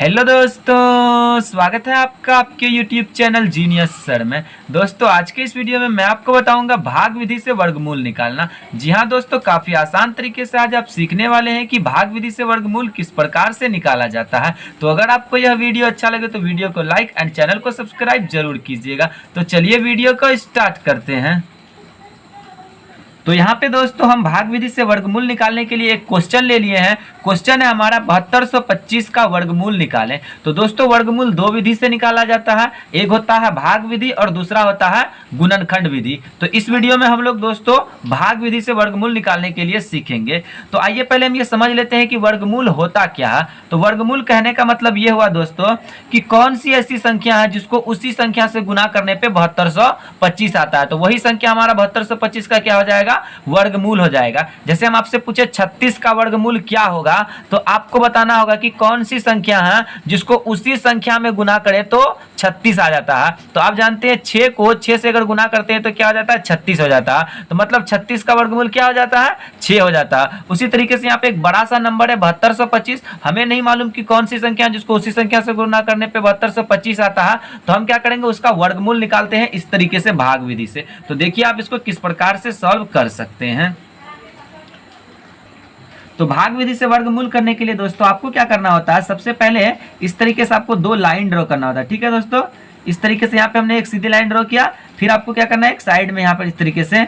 Hello दोस्तों, स्वागत है आपका आपके YouTube चैनल जीनियस सर में। दोस्तों आज के इस वीडियो में मैं आपको बताऊंगा भाग विधि से वर्गमूल निकालना। जी हाँ दोस्तों, काफ़ी आसान तरीके से आज आप सीखने वाले हैं कि भाग विधि से वर्गमूल किस प्रकार से निकाला जाता है। तो अगर आपको यह वीडियो अच्छा लगे तो वीडियो को लाइक एंड चैनल को सब्सक्राइब जरूर कीजिएगा। तो चलिए वीडियो को स्टार्ट करते हैं। तो यहाँ पे दोस्तों हम भाग विधि से वर्गमूल निकालने के लिए एक क्वेश्चन ले लिए हैं। क्वेश्चन है हमारा 7225 का वर्गमूल निकालें। तो दोस्तों वर्गमूल दो विधि से निकाला जाता है, एक होता है भाग विधि और दूसरा होता है गुणनखंड विधि। तो इस वीडियो में हम लोग दोस्तों भाग विधि से वर्गमूल निकालने के लिए सीखेंगे। तो आइए पहले हम ये समझ लेते हैं कि वर्गमूल होता क्या है। तो वर्गमूल कहने का मतलब ये हुआ दोस्तों कि कौन सी ऐसी संख्या है जिसको उसी संख्या से गुना करने पे 7225 आता है। तो वही संख्या हमारा 7225 का क्या हो जाएगा, वर्गमूल हो जाएगा। जैसे हम आपसे पूछे 36 का वर्गमूल क्या होगा, तो आपको बताना होगा कि कौन सी संख्या है जिसको उसी संख्या में गुना करें तो 36 आ जाता है। तो आप जानते हैं 6 को 6 से अगर गुना करते हैं तो क्या हो जाता है, 36 हो जाता है। तो मतलब 36 का वर्गमूल क्या हो जाता है, 6 हो जाता है। उसी तरीके से यहाँ पे एक बड़ा सा नंबर है 7225। हमें नहीं मालूम कि कौन सी संख्या है जिसको उसी संख्या से गुना करने पे 7225 आता है। तो हम क्या करेंगे, उसका वर्गमूल निकालते हैं इस तरीके से भाग विधि से। तो देखिए आप इसको किस प्रकार से सॉल्व कर सकते हैं। तो भाग विधि से वर्गमूल करने के लिए दोस्तों आपको क्या करना होता है, सबसे पहले इस तरीके से आपको दो लाइन ड्रॉ करना होता है। ठीक है दोस्तों, इस तरीके से यहाँ पे हमने एक सीधी लाइन ड्रॉ किया, फिर आपको क्या करना है, एक साइड में यहाँ पर इस तरीके से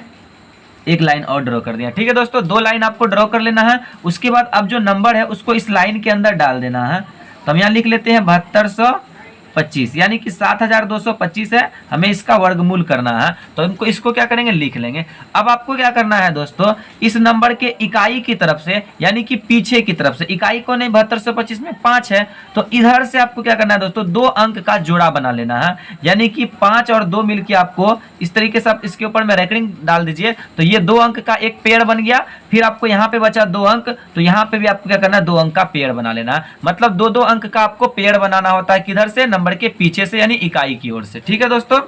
एक लाइन और ड्रॉ कर दिया। ठीक है दोस्तों, दो लाइन आपको ड्रॉ कर लेना है। उसके बाद अब जो नंबर है उसको इस लाइन के अंदर डाल देना है। तो हम यहाँ लिख लेते हैं 7225, यानी कि 7225 है, हमें इसका वर्गमूल करना है। तो हमको इसको क्या करेंगे, लिख लेंगे। अब आपको क्या करना है दोस्तों, इस नंबर के इकाई की तरफ से यानी कि पीछे की तरफ से, इकाई को नहीं 7225 में 5 है, तो इधर से आपको क्या करना है दोस्तों, दो अंक का जोड़ा बना लेना है। यानी कि 5 और 2 मिलकर आपको इस तरीके से आप इसके ऊपर में रेकरिंग डाल दीजिए। तो ये 2 अंक का एक पेड़ बन गया। फिर आपको यहाँ पे बचा 2 अंक, तो यहाँ पे भी आपको क्या करना है, 2 अंक का पेड़ बना लेना है। मतलब 2-2 अंक का आपको पेड़ बनाना होता है, किधर से, नंबर के पीछे से यानी इकाई की ओर से। ठीक है दोस्तों,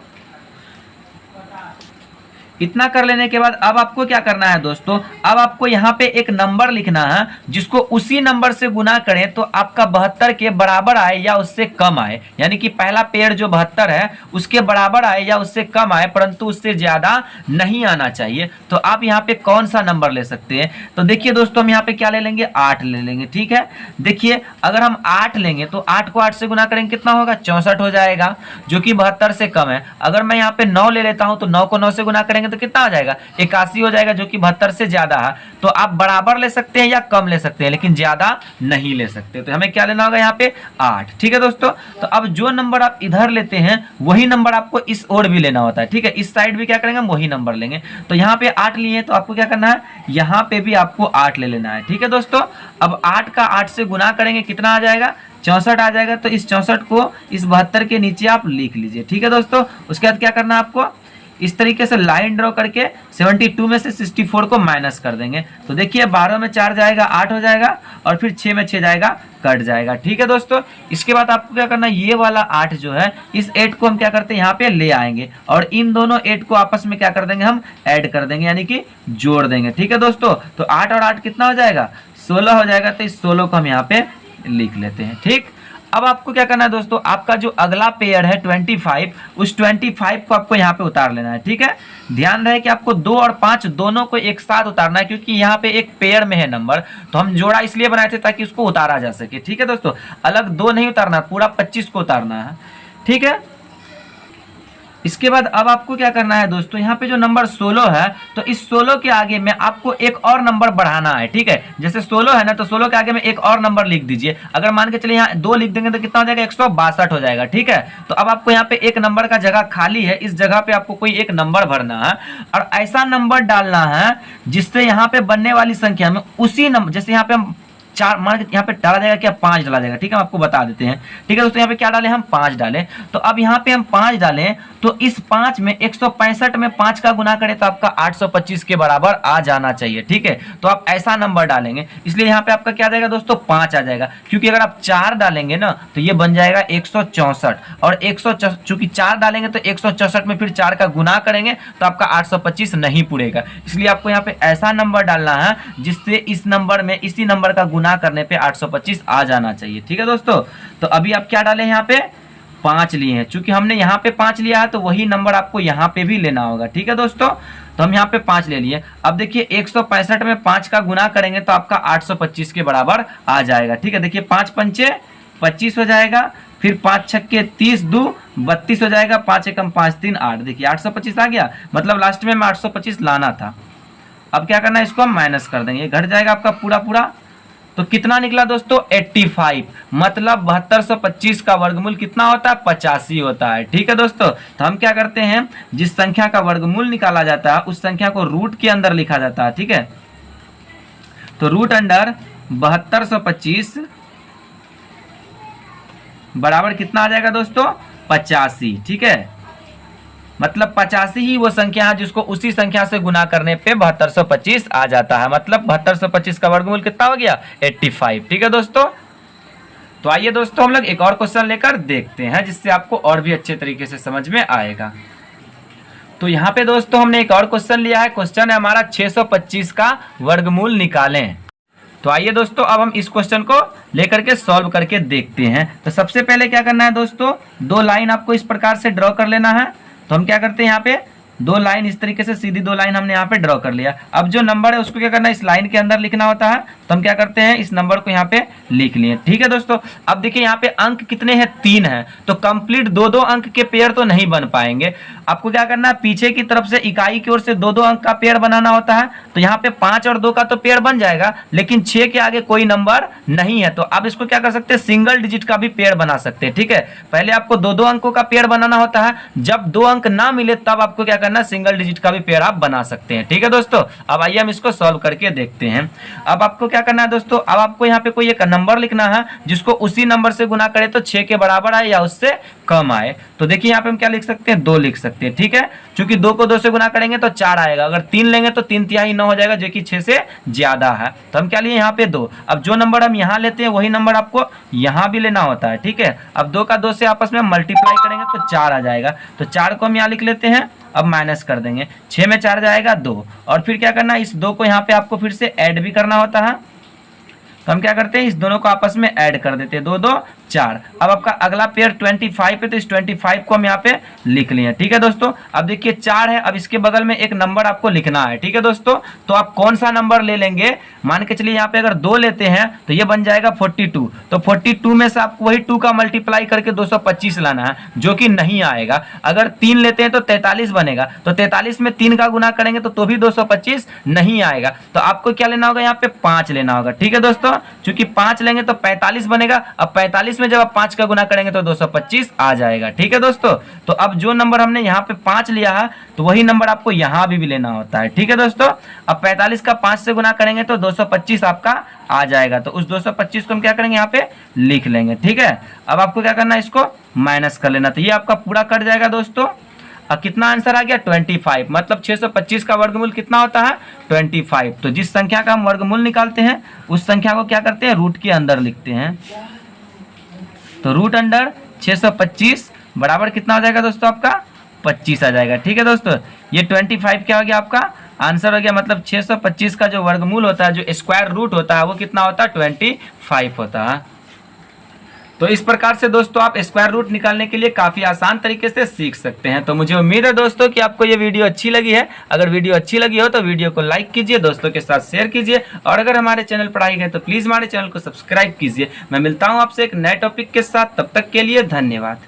इतना कर लेने के बाद अब आपको क्या करना है दोस्तों, अब आपको यहाँ पे एक नंबर लिखना है जिसको उसी नंबर से गुना करें तो आपका 72 के बराबर आए या उससे कम आए। यानी कि पहला पेड़ जो 72 है उसके बराबर आए या उससे कम आए, परंतु उससे ज्यादा नहीं आना चाहिए। तो आप यहाँ पे कौन सा नंबर ले सकते हैं, तो देखिए दोस्तों हम यहाँ पे क्या ले लेंगे, 8 ले लेंगे। ठीक है, देखिए अगर हम 8 लेंगे तो 8 को 8 से गुना करेंगे कितना होगा, 64 हो जाएगा, जो कि 72 से कम है। अगर मैं यहाँ पे 9 ले लेता हूँ तो 9 को 9 से गुना करेंगे तो कितना हो जाएगा, 81 हो जाएगा, जो कि 72 से ज्यादा है। तो आप बराबर ले सकते हैं या कम ले सकते हैं, लेकिन ज्यादा नहीं ले सकते। तो हमें क्या लेना होगा, यहाँ पे 8। ठीक है दोस्तों, तो अब जो नंबर आप इधर लेते हैं वही नंबर आपको इस ओर भी लेना होता है। ठीक है, इस साइड भी क्या करेंगे, हम वही नंबर लेंगे। तो यहाँ पे 8 लिए तो आपको क्या करना है, यहाँ पे भी आपको 8 ले लेना है। ठीक है दोस्तों, अब 8 का 8 से गुना करेंगे कितना आ जाएगा, 64 आ जाएगा। तो इस 64 को इस 72 के नीचे आप लिख लीजिए। ठीक है दोस्तों, उसके बाद क्या करना है आपको, इस तरीके से लाइन ड्रॉ करके 72 में से 64 को माइनस कर देंगे। तो देखिए 12 में 4 जाएगा 8 हो जाएगा, और फिर 6 में 6 जाएगा कट जाएगा। ठीक है दोस्तों, इसके बाद आपको क्या करना है, ये वाला 8 जो है इस 8 को हम क्या करते हैं, यहाँ पे ले आएंगे और इन दोनों 8 को आपस में क्या कर देंगे, हम ऐड कर देंगे, यानी कि जोड़ देंगे। ठीक है दोस्तों, तो 8 और 8 कितना हो जाएगा, 16 हो जाएगा। तो इस 16 को हम यहाँ पे लिख लेते हैं। ठीक, अब आपको क्या करना है दोस्तों, आपका जो अगला पेयर है 25, उस 25 को आपको यहाँ पे उतार लेना है। ठीक है, ध्यान रहे कि आपको 2 और 5 दोनों को एक साथ उतारना है, क्योंकि यहाँ पे एक पेयर में है नंबर। तो हम जोड़ा इसलिए बनाए थे ताकि उसको उतारा जा सके। ठीक है दोस्तों, अलग 2 नहीं उतारना, पूरा 25 को उतारना है। ठीक है, इसके बाद अब आपको क्या करना है दोस्तों, यहाँ पे जो नंबर 16 है, तो इस 16 के आगे में आपको एक और नंबर बढ़ाना है। ठीक है, जैसे 16 है ना, तो 16 के आगे में एक और नंबर लिख दीजिए। अगर मान के चलिए यहाँ 2 लिख देंगे तो कितना हो जाएगा, 162 हो जाएगा। ठीक है, तो अब आपको यहाँ पे एक नंबर का जगह खाली है, इस जगह पे आपको कोई एक नंबर भरना है और ऐसा नंबर डालना है जिससे यहाँ पे बनने वाली संख्या में उसी नंबर, जैसे यहाँ पे हम 4 मान यहाँ पे डाला जाएगा क्या, 5 डाला जाएगा। ठीक है, हम आपको बता देते हैं। ठीक है दोस्तों, यहाँ पे क्या डालें, हम 5 डालें। तो अब यहाँ पे हम 5 डालें तो इस 5 में 165 में 5 का गुना करें तो आपका 825 के बराबर आ जाना चाहिए। ठीक है, तो आप ऐसा नंबर डालेंगे, इसलिए यहाँ पे आपका क्या आ जाएगा दोस्तों, 5 आ जाएगा। क्योंकि अगर आप 4 डालेंगे ना तो ये बन जाएगा 164, और 164 चूंकि 4 डालेंगे तो 164 में फिर 4 का गुना करेंगे तो आपका 825 नहीं पूरेगा। इसलिए आपको यहाँ पे ऐसा नंबर डालना है जिससे इस नंबर में इसी नंबर का गुना गुना करने पे 825 आ जाना चाहिए। ठीक है दोस्तों, तो अभी आप क्या डालें यहाँ पे 5 लिए हैं, चूंकि हमने यहाँ पे 5 लिया है तो वही नंबर आपको यहाँ पे भी लेना होगा। ठीक है दोस्तों, तो हम यहाँ पे 5 ले लिए। अब देखिए 165 में 5 का गुना करेंगे तो आपका 825 के बराबर आ जाएगा। ठीक है, देखिए 5 पंचे 25 हो जाएगा, फिर 5 छक्के 30, 2 32 हो जाएगा, 5 एकम 5 3 8, देखिए 825 आ गया। मतलब लास्ट में 825 लाना था। अब क्या करना है, इसको हम माइनस कर देंगे, घट जाएगा आपका पूरा पूरा। तो कितना निकला दोस्तों 85, मतलब 7225 का वर्गमूल कितना होता है 85 होता है। ठीक है दोस्तों, तो हम क्या करते हैं, जिस संख्या का वर्गमूल निकाला जाता है उस संख्या को रूट के अंदर लिखा जाता है। ठीक है, तो रूट अंडर 7225 बराबर कितना आ जाएगा दोस्तों 85। ठीक है, मतलब 85 ही वो संख्या है जिसको उसी संख्या से गुना करने पे 7225 आ जाता है। मतलब 7225 का वर्गमूल कितना हो गया 85। ठीक है दोस्तों, तो आइए दोस्तों हम लोग एक और क्वेश्चन लेकर देखते हैं जिससे आपको और भी अच्छे तरीके से समझ में आएगा। तो यहाँ पे दोस्तों हमने एक और क्वेश्चन लिया है। क्वेश्चन है हमारा 625 का वर्गमूल निकालें। तो आइए दोस्तों अब हम इस क्वेश्चन को लेकर के सॉल्व करके देखते हैं। तो सबसे पहले क्या करना है दोस्तों, 2 लाइन आपको इस प्रकार से ड्रॉ कर लेना है। तो हम क्या करते हैं, यहाँ पे 2 लाइन इस तरीके से सीधी 2 लाइन हमने यहाँ पे ड्रॉ कर लिया। अब जो नंबर है उसको क्या करना है, इस लाइन के अंदर लिखना होता है। तो हम क्या करते हैं, इस नंबर को यहाँ पे लिख लिए। ठीक है दोस्तों, अब देखिए यहाँ पे अंक कितने हैं 3 हैं, तो कंप्लीट 2-2 अंक के पेयर तो नहीं बन पाएंगे। आपको क्या करना है, पीछे की तरफ से इकाई की ओर से 2-2 अंक का पेयर बनाना होता है। तो यहाँ पे 5 और 2 का तो पेयर बन जाएगा, लेकिन 6 के आगे कोई नंबर नहीं है। तो आप इसको क्या कर सकते हैं, सिंगल डिजिट का भी पेयर बना सकते हैं। ठीक है, पहले आपको 2-2 अंकों का पेयर बनाना होता है, जब 2 अंक ना मिले तब आपको क्या करना है, सिंगल डिजिट का भी पेयर आप बना सकते हैं। ठीक है दोस्तों, अब आइए हम इसको सॉल्व करके देखते हैं। अब आपको क्या करना है दोस्तों, अब आपको यहाँ पे कोई एक नंबर लिखना है जिसको उसी नंबर से गुना करे तो 6 के बराबर आए या उससे कम आए। तो देखिए यहाँ पे हम क्या लिख सकते हैं, 2 लिख सकते हैं। ठीक है, क्योंकि 2 को 2 से गुना करेंगे तो 4 आएगा, अगर 3 लेंगे तो 3/3 9 हो जाएगा, जो कि 6 से ज्यादा है। तो हम क्या लिए यहाँ पे 2। अब जो नंबर हम यहाँ लेते हैं वही नंबर आपको यहाँ भी लेना होता है। ठीक है, अब 2 का 2 से आपस में मल्टीप्लाई करेंगे तो 4 आ जाएगा। तो 4 को हम यहाँ लिख लेते हैं, अब माइनस कर देंगे, 6 में 4 जाएगा 2, और फिर क्या करना है, इस 2 को यहाँ पे आपको फिर से ऐड भी करना होता है। तो हम क्या करते हैं, इस दोनों को आपस में ऐड कर देते हैं, 2 2 4। अब आपका अगला पेयर 25 है, तो इस 25 को हम यहाँ पे लिख लिए। ठीक है दोस्तों, अब देखिए 4 है, अब इसके बगल में एक नंबर आपको लिखना है। ठीक है दोस्तों, तो आप कौन सा नंबर ले लेंगे, मान के चलिए यहाँ पे अगर 2 लेते हैं तो ये बन जाएगा 42। तो 42 में से आपको वही 2 का मल्टीप्लाई करके 225 लाना है, जो कि नहीं आएगा। अगर 3 लेते हैं तो 43 बनेगा, तो 43 में 3 का गुना करेंगे तो भी 225 नहीं आएगा। तो आपको क्या लेना होगा, यहाँ पे 5 लेना होगा। ठीक है दोस्तों, चूंकि 5 लेंगे तो 45 बनेगा। अब 45 में जब आप 5 का गुना करेंगे तो 225 आ जाएगा। ठीक है दोस्तों, तो अब जो नंबर हमने यहाँ पे 5 लिया है तो वही नंबर आपको यहाँ भी लेना होता है। ठीक है दोस्तों, अब 45 का 5 से गुना करेंगे तो 225 आपका आ जाएगा। तो उस 225 को हम क्या करेंगे, यहाँ पे लिख लेंगे। ठीक है, अब आपको क्या करना है, इसको माइनस कर लेना। तो ये आपका पूरा कट जाएगा दोस्तों। अब कितना आंसर आ गया 25, मतलब 625 का वर्गमूल कितना होता है 25। तो जिस संख्या का हम वर्गमूल निकालते हैं उस संख्या को क्या करते हैं, रूट के अंदर लिखते हैं। तो रूट अंडर 625 बराबर कितना हो जाएगा दोस्तों, आपका 25 आ जाएगा। ठीक है दोस्तों, ये 25 क्या हो गया, आपका आंसर हो गया। मतलब 625 का जो वर्गमूल होता है, जो स्क्वायर रूट होता है, वो कितना होता है 25 होता है। तो इस प्रकार से दोस्तों आप स्क्वायर रूट निकालने के लिए काफ़ी आसान तरीके से सीख सकते हैं। तो मुझे उम्मीद है दोस्तों कि आपको ये वीडियो अच्छी लगी है। अगर वीडियो अच्छी लगी हो तो वीडियो को लाइक कीजिए, दोस्तों के साथ शेयर कीजिए, और अगर हमारे चैनल पर आए गए तो प्लीज़ हमारे चैनल को सब्सक्राइब कीजिए। मैं मिलता हूँ आपसे एक नए टॉपिक के साथ, तब तक के लिए धन्यवाद।